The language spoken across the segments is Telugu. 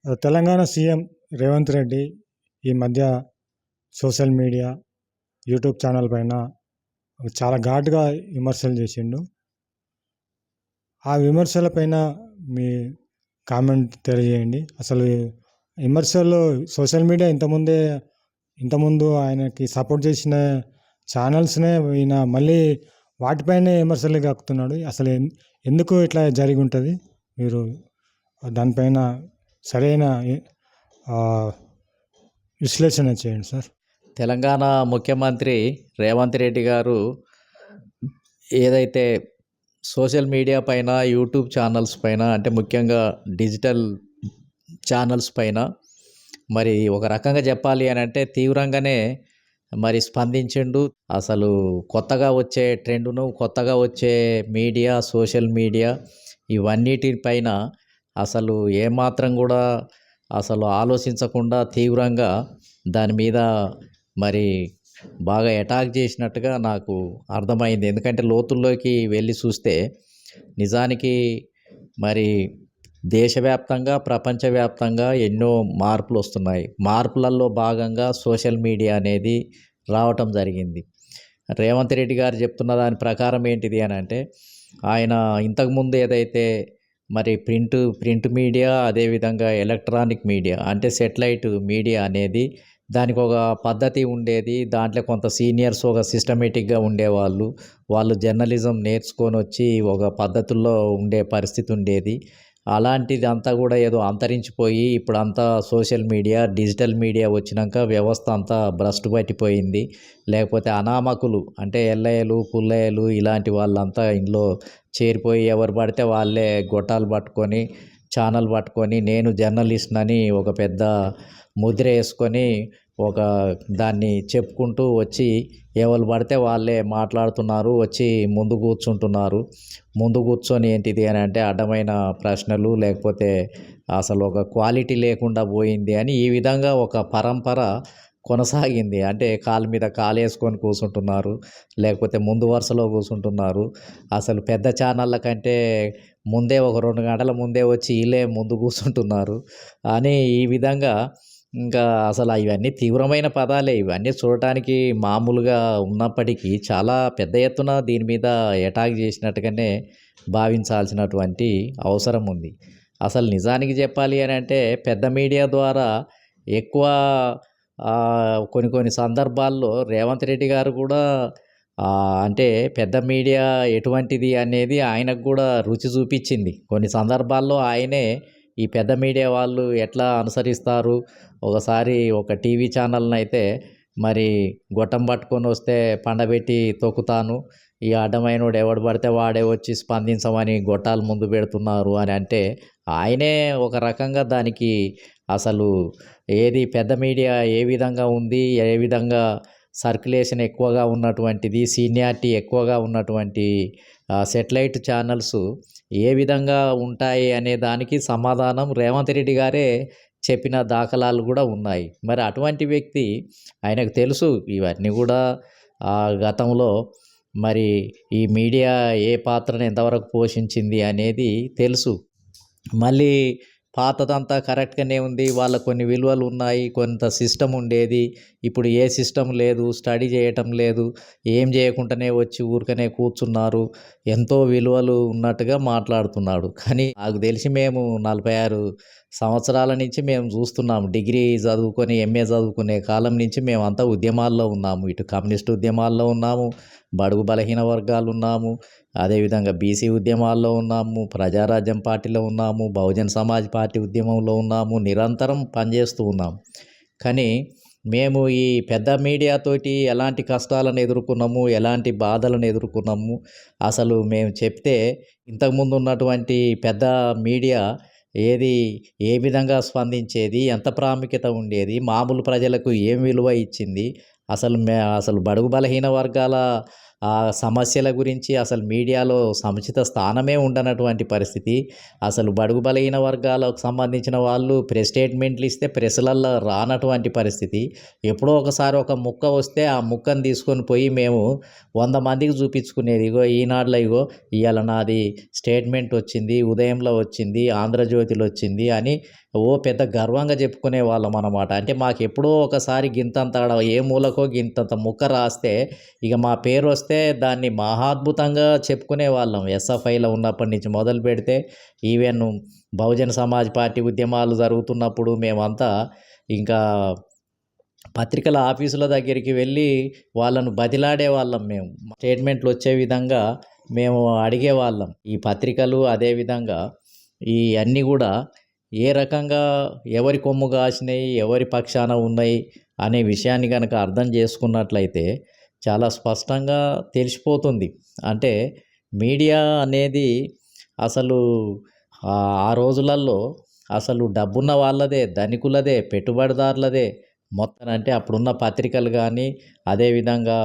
తెలంగాణ సీఎం రేవంత్ రెడ్డి ఈ మధ్య సోషల్ మీడియా, యూట్యూబ్ ఛానల్ పైన చాలా ఘాటుగా విమర్శలు చేసిండు. ఆ విమర్శలపైన మీ కామెంట్ తెలియజేయండి. అసలు విమర్శలు సోషల్ మీడియా ఇంతకుముందు ఆయనకి సపోర్ట్ చేసిన ఛానల్స్‌నే ఈయన మళ్ళీ వాటిపైనే విమర్శలు కక్కుతున్నాడు. అసలు ఎందుకు ఇట్లా జరిగి ఉంటది? మీరు దానిపైన సరైన విశ్లేషణ చేయండి సార్. తెలంగాణ ముఖ్యమంత్రి రేవంత్ రెడ్డి గారు ఏదైతే సోషల్ మీడియా పైన, యూట్యూబ్ ఛానల్స్ పైన, అంటే ముఖ్యంగా డిజిటల్ ఛానల్స్ పైన మరి ఒక రకంగా చెప్పాలి అని అంటే తీవ్రంగానే మరి స్పందించిండు. అసలు కొత్తగా వచ్చే ట్రెండును, కొత్తగా వచ్చే మీడియా, సోషల్ మీడియా ఇవన్నిటిపైన అసలు ఏమాత్రం కూడా అసలు ఆలోచించకుండా తీవ్రంగా దాని మీద మరి బాగా అటాక్ చేసినట్టుగా నాకు అర్థమైంది. ఎందుకంటే లోతుల్లోకి వెళ్ళి చూస్తే నిజానికి మరి దేశవ్యాప్తంగా, ప్రపంచవ్యాప్తంగా ఎన్నో మార్పులు వస్తున్నాయి. మార్పులలో భాగంగా సోషల్ మీడియా అనేది రావటం జరిగింది. రేవంత్ రెడ్డి గారు చెప్తున్న దాని ప్రకారం ఏంటిది అని అంటే, ఆయన ఇంతకుముందు ఏదైతే మరి ప్రింట్ మీడియా, అదేవిధంగా ఎలక్ట్రానిక్ మీడియా అంటే సెటిలైట్ మీడియా అనేది దానికి ఒక పద్ధతి ఉండేది. దాంట్లో కొంత సీనియర్స్ ఒక సిస్టమేటిక్గా ఉండేవాళ్ళు. వాళ్ళు జర్నలిజం నేర్చుకొని వచ్చి ఒక పద్ధతుల్లో ఉండే పరిస్థితి ఉండేది. అలాంటిది అంతా కూడా ఏదో అంతరించిపోయి ఇప్పుడంతా సోషల్ మీడియా, డిజిటల్ మీడియా వచ్చినాక వ్యవస్థ అంతా భ్రష్టు పట్టిపోయింది. లేకపోతే అనామకులు అంటే ఎల్లయ్యలు, పుల్లయ్యలు ఇలాంటి వాళ్ళంతా ఇందులో చేరిపోయి ఎవరు పడితే వాళ్ళే గొట్టాలు పట్టుకొని, ఛానల్ పట్టుకొని నేను జర్నలిస్ట్నని ఒక పెద్ద ముద్ర వేసుకొని ఒక దాన్ని చెప్పుకుంటూ వచ్చి ఎవరు పడితే వాళ్ళే మాట్లాడుతున్నారు, వచ్చి ముందు కూర్చుంటున్నారు. ముందు కూర్చొని ఏంటిది అని అంటే అడ్డమైన ప్రశ్నలు, లేకపోతే అసలు ఒక క్వాలిటీ లేకుండా పోయింది అని ఈ విధంగా ఒక పరంపర కొనసాగింది. అంటే కాలు మీద కాలు వేసుకొని కూర్చుంటున్నారు, లేకపోతే ముందు వరుసలో కూర్చుంటున్నారు. అసలు పెద్ద ఛానళ్ళ కంటే ముందే ఒక 2 గంటల ముందే వచ్చి వీళ్ళే ముందు కూర్చుంటున్నారు అని ఈ విధంగా ఇంకా అసలు ఇవన్నీ తీవ్రమైన పదాలే. ఇవన్నీ చూడటానికి మామూలుగా ఉన్నప్పటికీ చాలా పెద్ద ఎత్తున దీని మీద అటాక్ చేసినట్టుగానే భావించాల్సినటువంటి అవసరం ఉంది. అసలు నిజానికి చెప్పాలి అని అంటే పెద్ద మీడియా ద్వారా ఎక్కువ కొన్ని సందర్భాల్లో రేవంత్ రెడ్డి గారు కూడా అంటే పెద్ద మీడియా ఎటువంటిది అనేది ఆయనకు కూడా రుచి చూపించింది. కొన్ని సందర్భాల్లో ఆయనే ఈ పెద్ద మీడియా వాళ్ళు ఎట్లా అనుసరిస్తారు, ఒకసారి ఒక టీవీ ఛానల్ని అయితే మరి గొట్టం పట్టుకొని వస్తే పండబెట్టి తొక్కుతాను, ఈ అడ్డమైనోడు ఎవడు పడితే వాడే వచ్చి స్పందించమని గొట్టాలు ముందు పెడుతున్నారు అని అంటే ఆయనే ఒక రకంగా దానికి అసలు ఏది పెద్ద మీడియా ఏ విధంగా ఉంది, ఏ విధంగా సర్క్యులేషన్ ఎక్కువగా ఉన్నటువంటిది, సీనియారిటీ ఎక్కువగా ఉన్నటువంటి సెటిలైట్ ఛానల్స్ ఏ విధంగా ఉంటాయి అనే దానికి సమాధానం రేవంత్ రెడ్డి గారే చెప్పిన దాఖలాలు కూడా ఉన్నాయి. మరి అటువంటి వ్యక్తి, ఆయనకు తెలుసు ఇవన్నీ కూడా గతంలో మరి ఈ మీడియా ఏ పాత్రను ఎంతవరకు పోషించింది అనేది తెలుసు. మళ్ళీ పాతదంతా కరెక్ట్గానే ఉంది, వాళ్ళ కొన్ని విలువలు ఉన్నాయి, కొంత సిస్టమ్ ఉండేది. ఇప్పుడు ఏ సిస్టమ్ లేదు, స్టడీ చేయటం లేదు, ఏం చేయకుండానే వచ్చి ఊరికనే కూర్చున్నారు, ఎంతో విలువలు ఉన్నట్టుగా మాట్లాడుతున్నాడు. కానీ నాకు తెలిసి మేము 46 సంవత్సరాల నుంచి మేము చూస్తున్నాము. డిగ్రీ చదువుకొని ఎంఏ చదువుకునే కాలం నుంచి మేమంతా ఉద్యమాల్లో ఉన్నాము. ఇటు కమ్యూనిస్ట్ ఉద్యమాల్లో ఉన్నాము, బడుగు బలహీన వర్గాలు ఉన్నాము, అదేవిధంగా బీసీ ఉద్యమాల్లో ఉన్నాము, ప్రజారాజ్యం పార్టీలో ఉన్నాము, బహుజన్ సమాజ్ పార్టీ ఉద్యమంలో ఉన్నాము, నిరంతరం పనిచేస్తూ ఉన్నాము. కానీ మేము ఈ పెద్ద మీడియాతోటి ఎలాంటి కష్టాలను ఎదుర్కొన్నాము, ఎలాంటి బాధలను ఎదుర్కొన్నాము, అసలు మేము చెప్తే ఇంతకుముందు ఉన్నటువంటి పెద్ద మీడియా ఏ విధంగా స్పందించేది, ఎంత ప్రాముఖ్యత ఉండేది, మామూలు ప్రజలకు ఏం విలువ ఇచ్చింది, అసలు బడుగు బలహీన వర్గాల ఆ సమస్యల గురించి అసలు మీడియాలో సముచిత స్థానమే ఉండనటువంటి పరిస్థితి. అసలు బడుగు బలహీన వర్గాలకు సంబంధించిన వాళ్ళు ప్రెస్ స్టేట్మెంట్లు ఇస్తే ప్రెస్‌లల్లో రానటువంటి పరిస్థితి. ఎప్పుడో ఒకసారి ఒక ముక్క వస్తే ఆ ముక్కను తీసుకొని పోయి మేము 100 మందికి చూపించుకునేది. ఇగో ఈనాడులో ఇగో ఇయాల నాది స్టేట్మెంట్ వచ్చింది, ఉదయంలో వచ్చింది, ఆంధ్రజ్యోతిలో వచ్చింది అని పెద్ద గర్వంగా చెప్పుకునే వాళ్ళం అన్నమాట. అంటే మాకు ఎప్పుడో ఒకసారి గింతంత ఆడ ఏ మూలకో గింతంత ముక్క రాస్తే ఇక మా పేరు వస్తే దాన్ని మహాద్భుతంగా చెప్పుకునే వాళ్ళం. ఎస్ఎఫ్ఐలో ఉన్నప్పటి నుంచి మొదలు పెడితే ఈవెన్ బహుజన సమాజ్ పార్టీ ఉద్యమాలు జరుగుతున్నప్పుడు మేమంతా ఇంకా పత్రికల ఆఫీసుల దగ్గరికి వెళ్ళి వాళ్ళను బతిలాడేవాళ్ళం మేము. స్టేట్మెంట్లు వచ్చే విధంగా మేము అడిగేవాళ్ళం. ఈ పత్రికలు అదేవిధంగా ఈ అన్నీ కూడా ఏ రకంగా ఎవరి కొమ్ము కాసినాయి, ఎవరి పక్షాన ఉన్నాయి అనే విషయాన్ని కనుక అర్థం చేసుకున్నట్లయితే చాలా స్పష్టంగా తెలిసిపోతుంది. అంటే మీడియా అనేది అసలు ఆ రోజులలో అసలు డబ్బున్న వాళ్ళదే, ధనికులదే, పెట్టుబడిదారులదే మొత్తం. అంటే అప్పుడున్న పత్రికలు కానీ అదేవిధంగా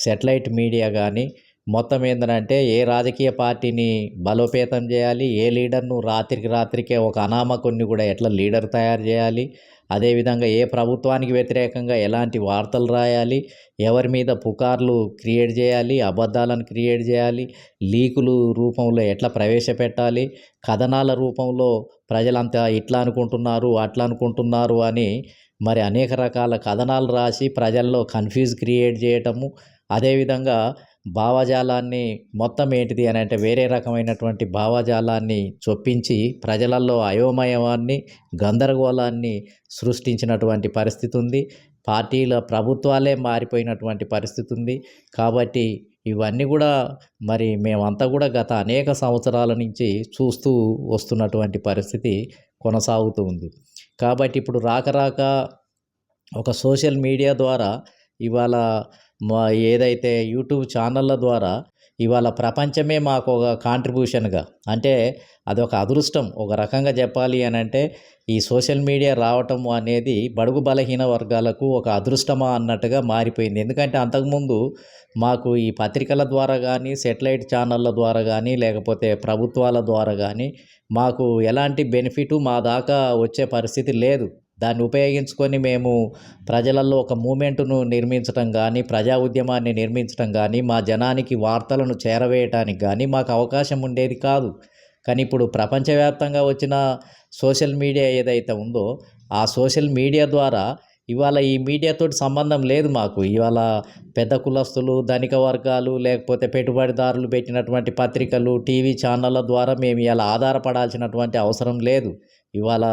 సెటిలైట్ మీడియా కానీ మొత్తం ఏంటంటే ఏ రాజకీయ పార్టీని బలోపేతం చేయాలి, ఏ లీడర్ను రాత్రికి రాత్రికే ఒక అనామకుడిని కూడా ఎట్లా లీడర్ తయారు చేయాలి, అదేవిధంగా ఏ ప్రభుత్వానికి వ్యతిరేకంగా ఎలాంటి వార్తలు రాయాలి, ఎవరి మీద పుకార్లు క్రియేట్ చేయాలి, అబద్ధాలను క్రియేట్ చేయాలి, లీకులు రూపంలో ఎట్లా ప్రవేశపెట్టాలి, కథనాల రూపంలో ప్రజలంతా ఇట్లా అనుకుంటున్నారు అట్లా అనుకుంటున్నారు అని మరి అనేక రకాల కథనాలు రాసి ప్రజల్లో కన్ఫ్యూజ్ క్రియేట్ చేయటము. అదేవిధంగా భావజాలాన్ని మొత్తం ఏంటిది అని అంటే వేరే రకమైనటువంటి భావజాలాన్ని చొప్పించి ప్రజలలో అయోమయాన్ని, గందరగోళాన్ని సృష్టించినటువంటి పరిస్థితి ఉంది. పార్టీల ప్రభుత్వాలే మారిపోయినటువంటి పరిస్థితి ఉంది. కాబట్టి ఇవన్నీ కూడా మరి మేమంతా కూడా గత అనేక సంవత్సరాల నుంచి చూస్తూ వస్తున్నటువంటి పరిస్థితి కొనసాగుతూ ఉంది. కాబట్టి ఇప్పుడు రాక ఒక సోషల్ మీడియా ద్వారా ఇవాళ ఏదైతే యూట్యూబ్ ఛానళ్ళ ద్వారా ఇవాళ ప్రపంచమే మాకు ఒక కాంట్రిబ్యూషన్గా, అంటే అదొక అదృష్టం ఒక రకంగా చెప్పాలి అని అంటే ఈ సోషల్ మీడియా రావటం అనేది బడుగు బలహీన వర్గాలకు ఒక అదృష్టమా అన్నట్టుగా మారిపోయింది. ఎందుకంటే అంతకుముందు మాకు ఈ పత్రికల ద్వారా కానీ, సెటిలైట్ ఛానళ్ళ ద్వారా కానీ, లేకపోతే ప్రభుత్వాల ద్వారా కానీ మాకు ఎలాంటి బెనిఫిట్ మా దాకా వచ్చే పరిస్థితి లేదు. దాన్ని ఉపయోగించుకొని మేము ప్రజలలో ఒక మూమెంట్ను నిర్మించడం కానీ, ప్రజా ఉద్యమాన్ని నిర్మించడం కానీ, మా జనానికి వార్తలను చేరవేయటానికి కానీ మాకు అవకాశం ఉండేది కాదు. కానీ ఇప్పుడు ప్రపంచవ్యాప్తంగా వచ్చిన సోషల్ మీడియా ఏదైతే ఉందో ఆ సోషల్ మీడియా ద్వారా ఇవాళ ఈ మీడియాతోటి సంబంధం లేదు మాకు. ఇవాళ పెద్ద కులస్తులు, ధనిక వర్గాలు, లేకపోతే పెట్టుబడిదారులు పెట్టినటువంటి పత్రికలు, టీవీ ఛానళ్ళ ద్వారా మేము ఇలా ఆధారపడాల్సినటువంటి అవసరం లేదు. ఇవాళ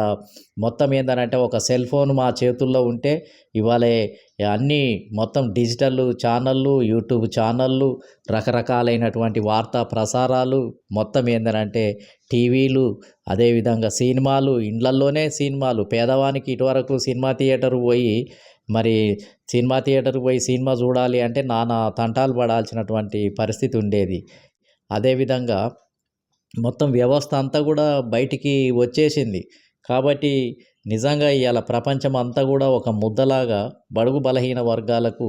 మొత్తం ఏంటంటే ఒక సెల్ ఫోన్ మా చేతుల్లో ఉంటే ఇవాళ అన్నీ మొత్తం డిజిటల్ ఛానళ్ళు, యూట్యూబ్ ఛానళ్ళు, రకరకాలైనటువంటి వార్తా ప్రసారాలు మొత్తం ఏంటంటే టీవీలు, అదేవిధంగా సినిమాలు, ఇండ్లల్లోనే సినిమాలు. పేదవానికి ఇటువరకు సినిమా థియేటర్కి పోయి సినిమా చూడాలి అంటే నానా తంటాలు పడాల్సినటువంటి పరిస్థితి ఉండేది. అదేవిధంగా మొత్తం వ్యవస్థ అంతా కూడా బయటికి వచ్చేసింది. కాబట్టి నిజంగా ఇవాళ ప్రపంచం అంతా కూడా ఒక ముద్దలాగా బడుగు బలహీన వర్గాలకు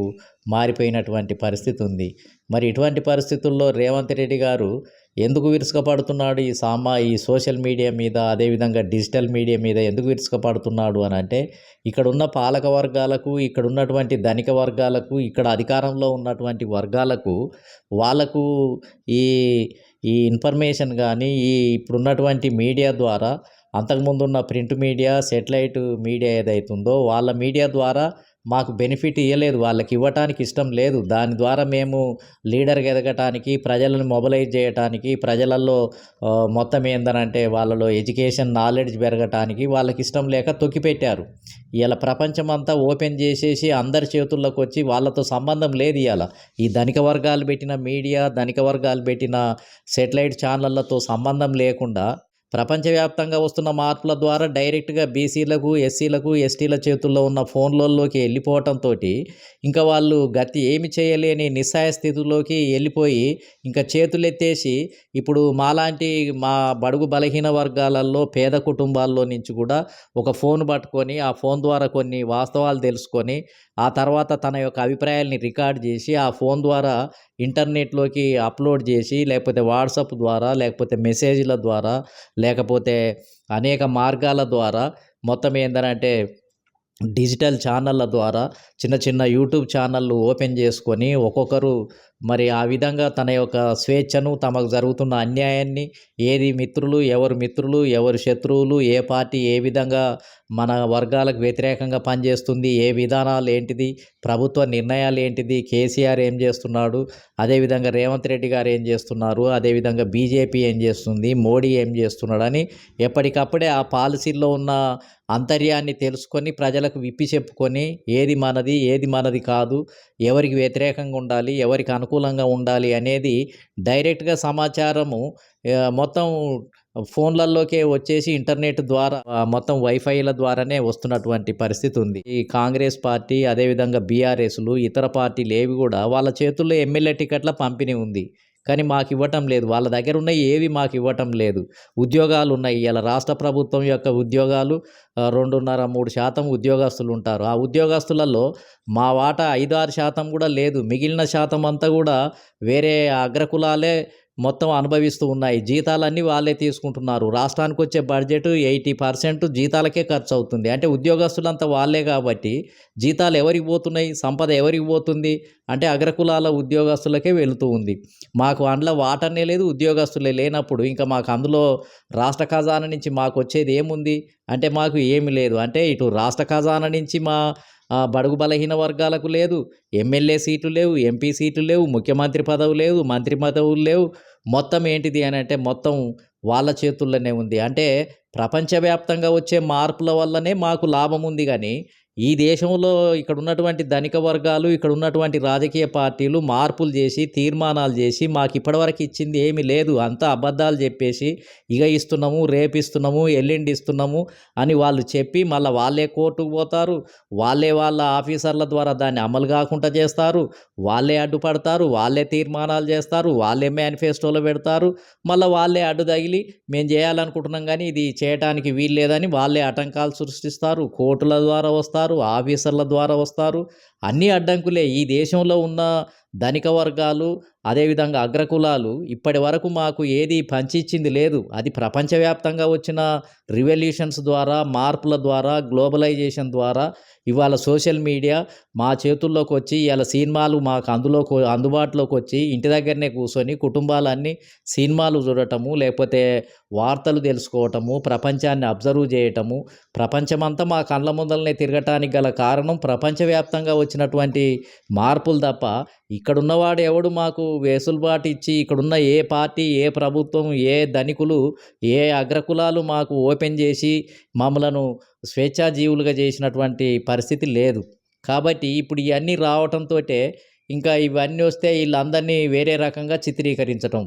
మారిపోయినటువంటి పరిస్థితి ఉంది. మరి ఇటువంటి పరిస్థితుల్లో రేవంత్ రెడ్డి గారు ఎందుకు విరుచుకుపడుతున్నాడు ఈ సోషల్ మీడియా మీద, అదేవిధంగా డిజిటల్ మీడియా మీద ఎందుకు విరుచుకుపడుతున్నాడు అని అంటే ఇక్కడ ఉన్న పాలక వర్గాలకు, ఇక్కడ ఉన్నటువంటి ధనిక వర్గాలకు, ఇక్కడ అధికారంలో ఉన్నటువంటి వర్గాలకు వాళ్ళకు ఈ ఈ ఇన్ఫర్మేషన్ కానీ ఇప్పుడున్నటువంటి మీడియా ద్వారా అంతకుముందు ఉన్న ప్రింట్ మీడియా, సెటిలైట్ మీడియా ఏదైతుందో వాళ్ళ మీడియా ద్వారా మాకు బెనిఫిట్ ఇవ్వలేదు, వాళ్ళకి ఇవ్వటానికి ఇష్టం లేదు. దాని ద్వారా మేము లీడర్గా ఎదగటానికి, ప్రజలను మొబలైజ్ చేయటానికి, ప్రజలలో మొత్తం ఏందనంటే వాళ్ళలో ఎడ్యుకేషన్ నాలెడ్జ్ పెరగటానికి వాళ్ళకి ఇష్టం లేక తొక్కిపెట్టారు. ఇలా ప్రపంచం అంతా ఓపెన్ చేసేసి అందరి చేతుల్లోకి వచ్చి వాళ్ళతో సంబంధం లేదు. ఇవాళ ఈ ధనిక వర్గాలు పెట్టిన మీడియా, ధనిక వర్గాలు పెట్టిన సెటిలైట్ ఛానళ్ళతో సంబంధం లేకుండా ప్రపంచవ్యాప్తంగా వస్తున్న మార్పుల ద్వారా డైరెక్ట్గా బీసీలకు, ఎస్సీలకు, ఎస్టీల చేతుల్లో ఉన్న ఫోన్లలోకి వెళ్ళిపోవటంతో ఇంకా వాళ్ళు గతి ఏమి చేయలేని నిస్సహాయ స్థితిలోకి వెళ్ళిపోయి ఇంకా చేతులెత్తేసి ఇప్పుడు మాలాంటి మా బడుగు బలహీన వర్గాలలో పేద కుటుంబాల్లో నుంచి కూడా ఒక ఫోన్ పట్టుకొని ఆ ఫోన్ ద్వారా కొన్ని వాస్తవాలు తెలుసుకొని ఆ తర్వాత తన యొక్క అభిప్రాయాల్ని రికార్డ్ చేసి ఆ ఫోన్ ద్వారా ఇంటర్నెట్లోకి అప్లోడ్ చేసి లేకపోతే వాట్సాప్ ద్వారా లేకపోతే మెసేజ్ల ద్వారా లేకపోతే అనేక మార్గాల ద్వారా మొత్తం ఏంటంటే డిజిటల్ ఛానళ్ళ ద్వారా చిన్న చిన్న యూట్యూబ్ ఛానళ్ళు ఓపెన్ చేసుకొని ఒక్కొక్కరు మరి ఆ విధంగా తన యొక్క స్వేచ్ఛను తమకు జరుగుతున్న అన్యాయాన్ని ఏది మిత్రులు ఎవరు శత్రువులు ఏ పార్టీ ఏ విధంగా మన వర్గాలకు వ్యతిరేకంగా పనిచేస్తుంది ఏ విధానాలు ఏంటిది ప్రభుత్వ నిర్ణయాలు ఏంటిది కేసీఆర్ ఏం చేస్తున్నాడు అదేవిధంగా రేవంత్ రెడ్డి గారు ఏం చేస్తున్నారు అదేవిధంగా బీజేపీ ఏం చేస్తుంది మోడీ ఏం చేస్తున్నాడు అని ఎప్పటికప్పుడే ఆ పాలసీల్లో ఉన్న అంతర్యాన్ని తెలుసుకొని ప్రజలకు విప్పి చెప్పుకొని ఏది మనది కాదు ఎవరికి వ్యతిరేకంగా ఉండాలి ఎవరికి అనుకూలంగా ఉండాలి అనేది డైరెక్ట్గా సమాచారము మొత్తం ఫోన్లలోకే వచ్చేసి ఇంటర్నెట్ ద్వారా మొత్తం వైఫైల ద్వారానే వస్తున్నటువంటి పరిస్థితి ఉంది. ఈ కాంగ్రెస్ పార్టీ అదేవిధంగా బీఆర్ఎస్లు ఇతర పార్టీలు ఏవి కూడా వాళ్ళ చేతుల్లో ఎమ్మెల్యే టికెట్ల పంపిణీ ఉంది. కానీ మాకు ఇవ్వటం లేదు. వాళ్ళ దగ్గర ఉన్నాయి ఏవి మాకు ఇవ్వటం లేదు. ఉద్యోగాలు ఉన్నాయి. ఇలా రాష్ట్ర ప్రభుత్వం యొక్క ఉద్యోగాలు 2.5-3% ఉద్యోగస్తులు ఉంటారు. ఆ ఉద్యోగస్తులలో మా వాటా 5-6% కూడా లేదు. మిగిలిన శాతం అంతా కూడా వేరే అగ్రకులాలే మొత్తం అనుభవిస్తూ ఉన్నాయి. జీతాలన్నీ వాళ్ళే తీసుకుంటున్నారు. రాష్ట్రానికి వచ్చే బడ్జెట్ 80% జీతాలకే ఖర్చు అవుతుంది. అంటే ఉద్యోగస్తులంతా వాళ్ళే కాబట్టి జీతాలు ఎవరికి పోతున్నాయి, సంపద ఎవరికి పోతుంది అంటే అగ్రకులాల ఉద్యోగస్తులకే వెళుతూ ఉంది. మాకు అందులో వాటనే లేదు, ఉద్యోగస్తులే లేనప్పుడు ఇంకా మాకు అందులో రాష్ట్ర ఖజానా నుంచి మాకు వచ్చేది ఏముంది అంటే మాకు ఏమి లేదు. అంటే ఇటు రాష్ట్ర ఖజానా నుంచి మా బడుగు బలహీన వర్గాలకు లేదు, ఎమ్మెల్యే సీట్లు లేవు, ఎంపీ సీట్లు లేవు, ముఖ్యమంత్రి పదవి లేదు, మంత్రి పదవులు లేవు. మొత్తం ఏంటిది అని అంటే మొత్తం వాళ్ళ చేతుల్లోనే ఉంది. అంటే ప్రపంచవ్యాప్తంగా వచ్చే మార్పుల వల్లనే మాకు లాభం ఉంది కానీ ఈ దేశంలో ఇక్కడ ఉన్నటువంటి ధనిక వర్గాలు ఇక్కడ ఉన్నటువంటి రాజకీయ పార్టీలు మార్పులు చేసి తీర్మానాలు చేసి మాకు ఇప్పటివరకు ఇచ్చింది ఏమీ లేదు. అంతా అబద్ధాలు చెప్పేసి ఇక ఇస్తున్నాము, రేపు ఇస్తున్నాము, ఎల్లుండి ఇస్తున్నాము అని వాళ్ళు చెప్పి మళ్ళీ వాళ్ళే కోర్టుకు పోతారు. వాళ్ళ ఆఫీసర్ల ద్వారా దాన్ని అమలు కాకుండా చేస్తారు. వాళ్ళే అడ్డుపడతారు, వాళ్ళే తీర్మానాలు చేస్తారు, వాళ్ళే మేనిఫెస్టోలో పెడతారు. మళ్ళీ వాళ్ళే అడ్డు తగిలి మేము చేయాలనుకుంటున్నాం కానీ ఇది చేయడానికి వీలు లేదని వాళ్ళే ఆటంకాలు సృష్టిస్తారు. కోర్టుల ద్వారా వస్తారు, ఆఫీసర్ల ద్వారా వస్తారు. అన్ని అడ్డంకులే. ఈ దేశంలో ఉన్న ధనిక వర్గాలు అదేవిధంగా అగ్రకులాలు ఇప్పటి వరకు మాకు ఏది పంచిచ్చింది లేదు. అది ప్రపంచవ్యాప్తంగా వచ్చిన రివల్యూషన్స్ ద్వారా మార్పుల ద్వారా గ్లోబలైజేషన్ ద్వారా ఇవాళ సోషల్ మీడియా మా చేతుల్లోకి వచ్చి ఇవాళ సినిమాలు మాకు అందుబాటులోకి వచ్చి ఇంటి దగ్గరనే కూర్చొని కుటుంబాలన్నీ సినిమాలు చూడటము లేకపోతే వార్తలు తెలుసుకోవటము ప్రపంచాన్ని అబ్జర్వ్ చేయటము ప్రపంచమంతా మా కళ్ళ ముందలనే తిరగటానికి గల కారణం ప్రపంచవ్యాప్తంగా వచ్చినటువంటి మార్పులు తప్ప ఇక్కడున్నవాడు ఎవడు మాకు వెసులుబాటు ఇచ్చి ఇక్కడున్న ఏ పార్టీ ఏ ప్రభుత్వం ఏ ధనికులు ఏ అగ్రకులాలు మాకు ఓపెన్ చేసి మమ్మలను స్వేచ్ఛాజీవులుగా చేసినటువంటి పరిస్థితి లేదు. కాబట్టి ఇప్పుడు ఇవన్నీ రావటంతో ఇంకా ఇవన్నీ వస్తే వీళ్ళందరినీ వేరే రకంగా చిత్రీకరించటం